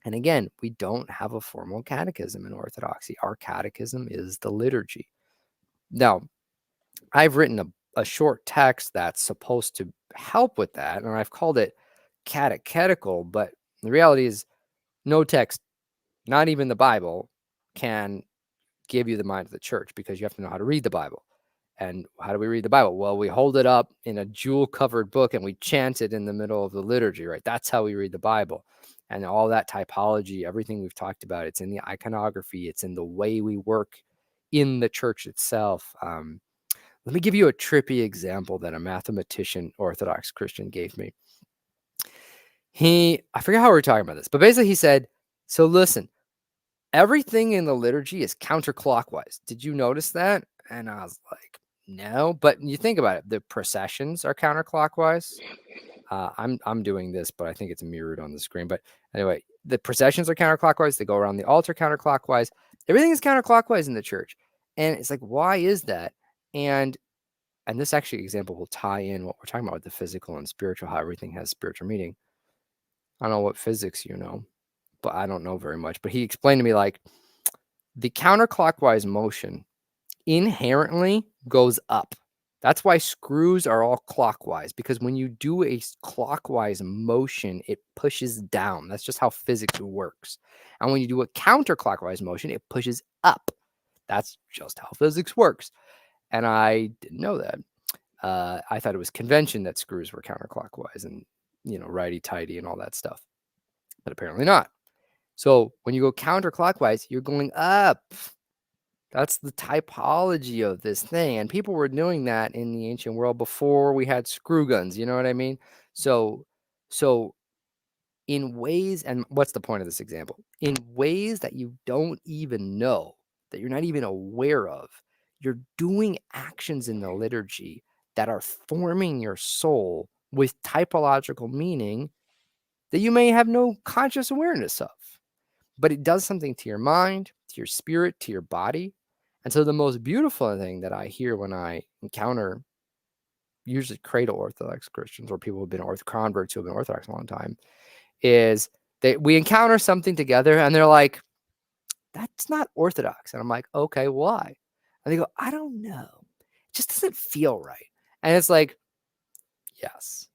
And again, we don't have a formal catechism in Orthodoxy. Our catechism is the liturgy. Now, I've written a short text that's supposed to help with that, and I've called it catechetical, but the reality is no text, not even the Bible, can give you the mind of the church, because you have to know how to read the Bible. And how do we read the Bible? Well, we hold it up in a jewel-covered book and we chant it in the middle of the liturgy, right? That's how we read the Bible. And all that typology, everything we've talked about, it's in the iconography, it's in the way we work in the church itself. Let me give you a trippy example that a mathematician, Orthodox Christian, gave me. I forget how we were talking about this, but basically he said, so listen, everything in the liturgy is counterclockwise. Did you notice that? And I was like, no. But you think about it, the processions are counterclockwise. I'm doing this, but I think it's mirrored on the screen. But anyway, the processions are counterclockwise. They go around the altar counterclockwise. Everything is counterclockwise in the church. And it's like, why is that? And this actually example will tie in what we're talking about with the physical and spiritual, how everything has spiritual meaning. I don't know what physics you know, but I don't know very much. But he explained to me, like, the counterclockwise motion inherently goes up. That's why screws are all clockwise, because when you do a clockwise motion, it pushes down. That's just how physics works. And when you do a counterclockwise motion, it pushes up. That's just how physics works. And I didn't know that. I thought it was convention that screws were counterclockwise and, righty-tighty and all that stuff. But apparently not. So when you go counterclockwise, you're going up. That's the typology of this thing. And people were doing that in the ancient world before we had screw guns. You know what I mean? So, so in ways, and what's the point of this example? In ways that you don't even know, that you're not even aware of, you're doing actions in the liturgy that are forming your soul with typological meaning that you may have no conscious awareness of. But it does something to your mind, to your spirit, to your body. And so the most beautiful thing that I hear when I encounter usually cradle Orthodox Christians or people who've been converts who have been Orthodox a long time is we encounter something together and they're like, that's not Orthodox. And I'm like, okay, why? And they go, I don't know. It just doesn't feel right. And it's like, yes.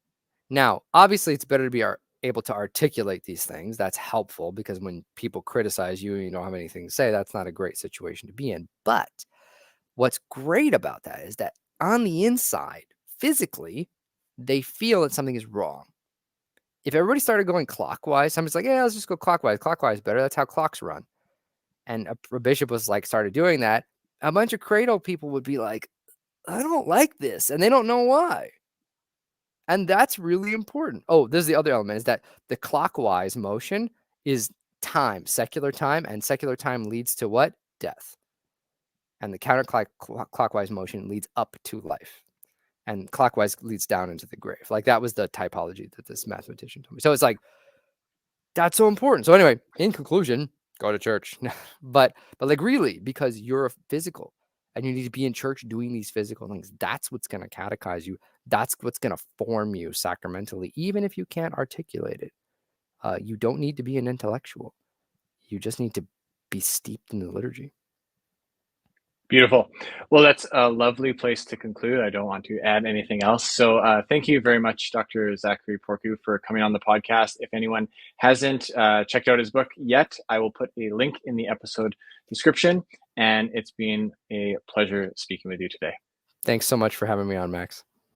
Now, obviously, it's better to be able to articulate these things. That's helpful because when people criticize you and you don't have anything to say, that's not a great situation to be in. But what's great about that is that on the inside, physically, they feel that something is wrong. If everybody started going clockwise, somebody's like, yeah, let's just go clockwise. Clockwise better. That's how clocks run. And a bishop was like, started doing that. A bunch of cradle people would be like, I don't like this. And they don't know why. And that's really important. Oh, there's the other element is that the clockwise motion is time, secular time, and secular time leads to what? Death. And the counterclockwise motion leads up to life. And clockwise leads down into the grave. Like that was the typology that this mathematician told me. So it's like, that's so important. So anyway, in conclusion, go to church. but like really, because you're a physical and you need to be in church doing these physical things. That's what's going to catechize you. That's what's going to form you sacramentally, even if you can't articulate it. You don't need to be an intellectual. You just need to be steeped in the liturgy. Beautiful. Well, that's a lovely place to conclude. I don't want to add anything else. So thank you very much, Dr. Zachary Porcu, for coming on the podcast. If anyone hasn't checked out his book yet, I will put a link in the episode description. And it's been a pleasure speaking with you today. Thanks so much for having me on, Max.